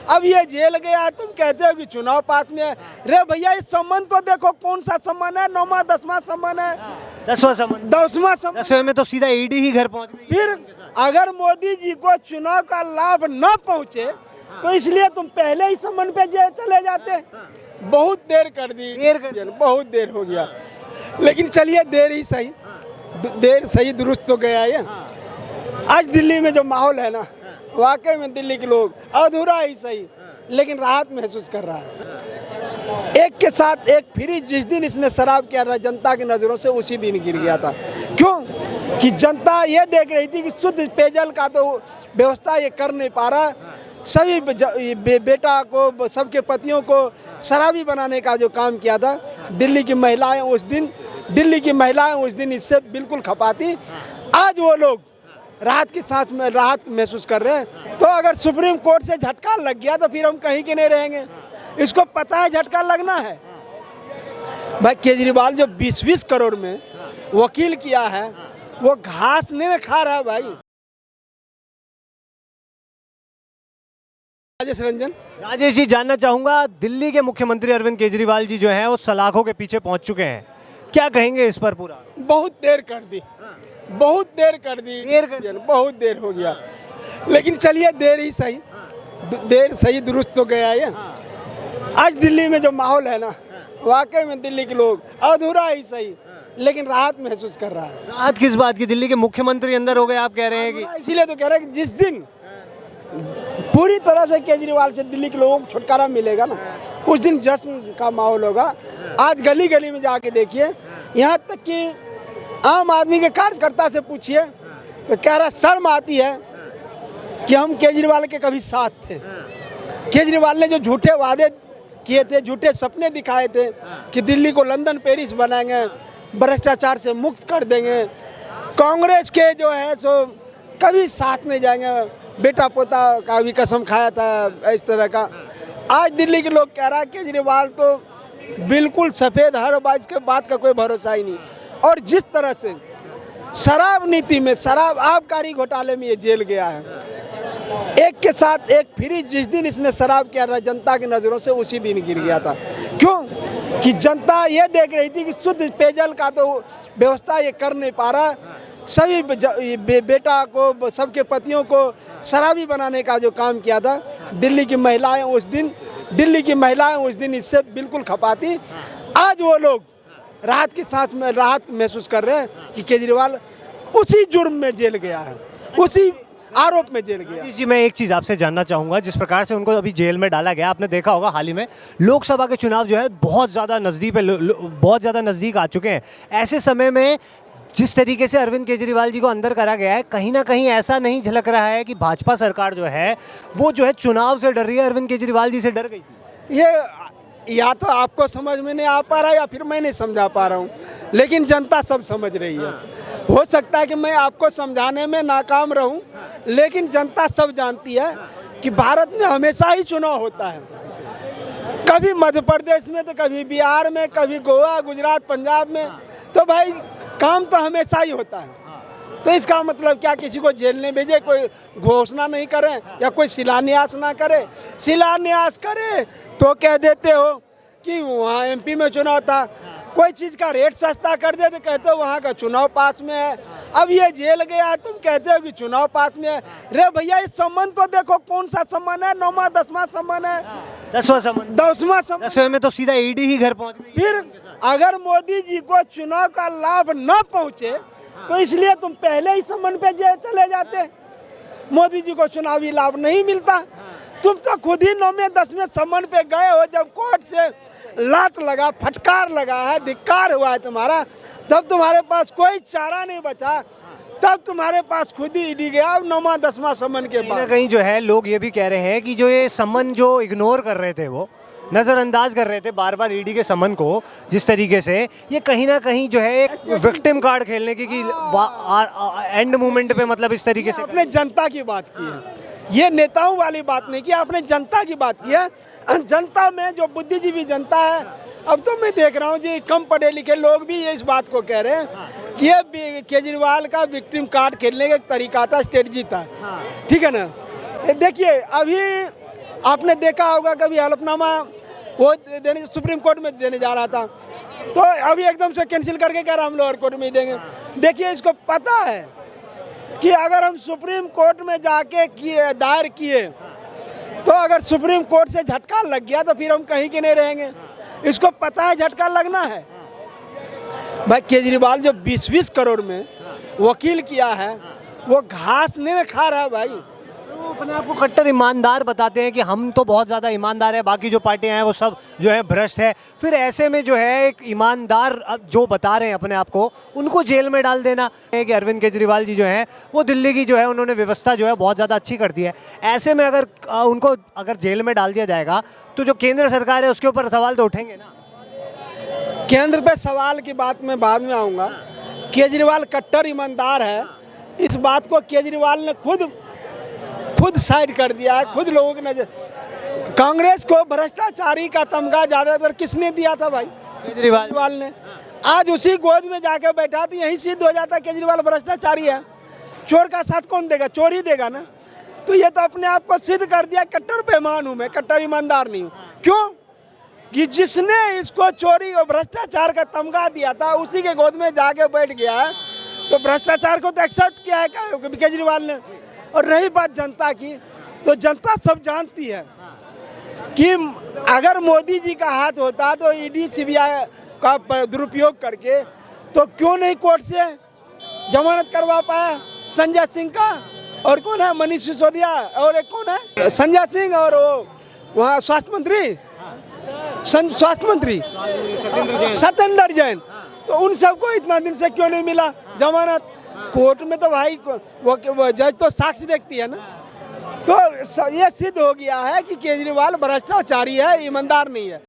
अब ये जेल गया, तुम कहते हो कि चुनाव पास में है। रे भैया, इस सम्मान तो देखो, कौन सा सम्मान है? 9वां 10वां सम्मान है, 10वां सम्मान। 10वां सम्मान। 10वें में तो सीधा ईडी ही घर पहुंच गई। फिर अगर मोदी जी को चुनाव का लाभ न पहुंचे तो इसलिए तुम पहले ही सम्मान पे चले जाते। बहुत देर कर दी, बहुत देर हो गया, लेकिन चलिए देर ही सही, देर सही दुरुस्त तो गया ये। आज दिल्ली में जो माहौल है ना, वाकई में दिल्ली के लोग अधूरा ही सही लेकिन राहत महसूस कर रहा है। एक के साथ एक फ्री जिस दिन इसने शराब किया था जनता की नज़रों से, उसी दिन गिर गया था। क्यों? कि जनता ये देख रही थी कि शुद्ध पेयजल का तो व्यवस्था ये कर नहीं पा रहा। सभी बेटा को, सबके पतियों को शराबी बनाने का जो काम किया था, दिल्ली की महिलाएं उस दिन इससे बिल्कुल खपाती। आज वो लोग राहत की सांस में राहत महसूस कर रहे हैं। तो अगर सुप्रीम कोर्ट से झटका लग गया तो फिर हम कहीं के नहीं रहेंगे। इसको पता है झटका लगना है। भाई केजरीवाल जो 20-20 करोड़ में वकील किया है, वो घास नहीं खा रहा है भाई। राजेश जी, जानना चाहूंगा, दिल्ली के मुख्यमंत्री अरविंद केजरीवाल जी जो हैं वो सलाखों के पीछे पहुंच चुके हैं, क्या कहेंगे इस पर? पूरा बहुत देर कर दी, बहुत देर हो गया, लेकिन चलिए देर ही सही, देर सही दुरुस्त तो गया ये। आज दिल्ली में जो माहौल है ना, वाकई में दिल्ली के लोग अधूरा ही सही लेकिन राहत महसूस कर रहा है। राहत किस बात की? दिल्ली के मुख्यमंत्री अंदर हो गए, आप कह रहे हैं कि? इसीलिए तो कह रहे हैं कि जिस दिन पूरी तरह से केजरीवाल से दिल्ली के लोगों को छुटकारा मिलेगा ना, उस दिन जश्न का माहौल होगा। आज गली गली में जाके देखिए, यहाँ तक कि आम आदमी के कार्यकर्ता से पूछिए तो कह रहा शर्म आती है कि हम केजरीवाल के कभी साथ थे। केजरीवाल ने जो झूठे वादे किए थे, झूठे सपने दिखाए थे कि दिल्ली को लंदन पेरिस बनाएंगे, भ्रष्टाचार से मुक्त कर देंगे, कांग्रेस के जो है सो कभी साथ नहीं जाएंगे, बेटा पोता का भी कसम खाया था इस तरह का। आज दिल्ली के लोग कह रहा है केजरीवाल तो बिल्कुल सफ़ेद हर बात के बात का कोई भरोसा ही नहीं। और जिस तरह से शराब नीति में, शराब आबकारी घोटाले में ये जेल गया है, एक के साथ एक फ्री जिस दिन इसने शराब किया था जनता की नज़रों से, उसी दिन गिर गया था। क्यों? कि जनता ये देख रही थी कि शुद्ध पेयजल का तो व्यवस्था ये कर नहीं पा रहा। सभी बेटा को, सबके पतियों को शराबी बनाने का जो काम किया था, दिल्ली की महिलाएं उस दिन इससे बिल्कुल खपाती। आज वो लोग राहत की सांस में राहत महसूस कर रहे हैं कि केजरीवाल उसी जुर्म में जेल गया है, उसी आरोप में जेल गया। जी, मैं एक चीज़ आपसे जानना चाहूँगा, जिस प्रकार से उनको अभी जेल में डाला गया, आपने देखा होगा हाल ही में लोकसभा के चुनाव जो है बहुत ज़्यादा नज़दीक आ चुके हैं। ऐसे समय में जिस तरीके से अरविंद केजरीवाल जी को अंदर करा गया है, कहीं ना कहीं ऐसा नहीं झलक रहा है कि भाजपा सरकार जो है वो जो है चुनाव से डर रही है, अरविंद केजरीवाल जी से डर गई थी? ये या तो आपको समझ में नहीं आ पा रहा है या फिर मैं नहीं समझा पा रहा हूँ, लेकिन जनता सब समझ रही है। हो सकता है कि मैं आपको समझाने में नाकाम रहूं, लेकिन जनता सब जानती है कि भारत में हमेशा ही चुनाव होता है। कभी मध्य प्रदेश में तो कभी बिहार में, कभी गोवा, गुजरात, पंजाब में, तो भाई काम तो हमेशा ही होता है। तो इसका मतलब क्या किसी को जेल नहीं भेजे, कोई घोषणा नहीं करे या कोई शिलान्यास ना करे? शिलान्यास करे तो कह देते हो कि वहाँ एमपी में चुनाव था। कोई चीज़ का रेट सस्ता कर दे तो कहते हो वहाँ का चुनाव पास में है। अब ये जेल गया, तुम कहते हो कि चुनाव पास में है। रे भैया, इस सम्मान तो देखो, कौन सा सम्मान है? 9वां 10वां सम्मान है, 10वां सम्मान। 10वां सम्मान। 10वें में तो सीधा ईडी ही घर पहुंच गई। फिर अगर मोदी जी को चुनाव का लाभ न पहुंचे तो इसलिए तुम पहले ही सम्मान पे चले जाते। मोदी जी को चुनावी लाभ नहीं मिलता। तुम तो खुद ही 9वें 10वें सम्मान पे गए हो। जब कोर्ट से लात लगा, फटकार लगा है, धिक्कार हुआ है तुम्हारा, तब तुम्हारे पास कोई चारा नहीं बचा, तब तुम्हारे पास खुद ही ईडी गया। 9वां 10वां सम्मान के बाद कहीं जो है लोग ये भी कह रहे हैं कि जो ये सम्मान जो इग्नोर कर रहे थे, वो नज़रअंदाज कर रहे थे बार बार ईडी के सम्मान को, जिस तरीके से ये कहीं ना कहीं जो है एक विक्टिम कार्ड खेलने की कि एंड मोमेंट पे, मतलब इस तरीके से अपने जनता की बात की है, ये नेताओं वाली बात नहीं की, आपने जनता की बात की है। जनता में जो बुद्धिजीवी जनता है, अब तो मैं देख रहा हूँ जी, कम पढ़े लिखे लोग भी ये इस बात को कह रहे हैं कि ये केजरीवाल का विक्टिम कार्ड खेलने का एक तरीका था, स्ट्रेटजी था। ठीक है ना? देखिए, अभी आपने देखा होगा कभी हलफनामा वो देने सुप्रीम कोर्ट में देने जा रहा था, तो अभी एकदम से कैंसिल करके कह रहा हम लोअर कोर्ट में ही देंगे। देखिए इसको पता है कि अगर हम सुप्रीम कोर्ट में जाके दायर किए तो अगर सुप्रीम कोर्ट से झटका लग गया तो फिर हम कहीं के नहीं रहेंगे। इसको पता है झटका लगना है। भाई केजरीवाल जो 20-20 करोड़ में वकील किया है वो घास नहीं खा रहा है भाई। वो अपने आप को कट्टर ईमानदार बताते हैं कि हम तो बहुत ज़्यादा ईमानदार है, बाकी जो पार्टियां हैं वो सब जो है भ्रष्ट है। फिर ऐसे में जो है एक ईमानदार जो बता रहे हैं अपने आप को, उनको जेल में डाल देना है कि अरविंद केजरीवाल जी जो हैं वो दिल्ली की जो है उन्होंने व्यवस्था जो है बहुत ज़्यादा अच्छी कर दी है। ऐसे में अगर उनको अगर जेल में डाल दिया जाएगा तो जो केंद्र सरकार है उसके ऊपर सवाल तो उठेंगे ना। केंद्र पे सवाल की बात मैं बाद में आऊँगा। केजरीवाल कट्टर ईमानदार है, इस बात को केजरीवाल ने खुद साइड कर दिया है। खुद लोगों की नजर, कांग्रेस को भ्रष्टाचारी का तमगा ज़्यादातर किसने दिया था भाई? केजरीवाल ने। आज उसी गोद में जाकर बैठा तो यही सिद्ध हो जाता केजरीवाल भ्रष्टाचारी है। चोर का साथ कौन देगा? चोर ही देगा ना। तो ये तो अपने आप को सिद्ध कर दिया कट्टर बेईमान हूँ मैं, कट्टर ईमानदार नहीं हूँ। क्यों कि जिसने इसको चोरी और भ्रष्टाचार का तमगा दिया था उसी के गोद में जाके बैठ गया है, तो भ्रष्टाचार को तो एक्सेप्ट किया है केजरीवाल ने। और रही बात जनता की, तो जनता सब जानती है कि अगर मोदी जी का हाथ होता तो ईडी सीबीआई का दुरुपयोग करके तो क्यों नहीं कोर्ट से जमानत करवा पाया संजय सिंह का, और कौन है मनीष सिसोदिया, और एक कौन है संजय सिंह, और वो वहाँ स्वास्थ्य मंत्री सत्येंद्र जैन, तो उन सबको इतना दिन से क्यों नहीं मिला जमानत? कोर्ट में तो भाई वो जज तो साक्ष्य देखती है ना। तो ये सिद्ध हो गया है कि केजरीवाल भ्रष्टाचारी है, ईमानदार नहीं है।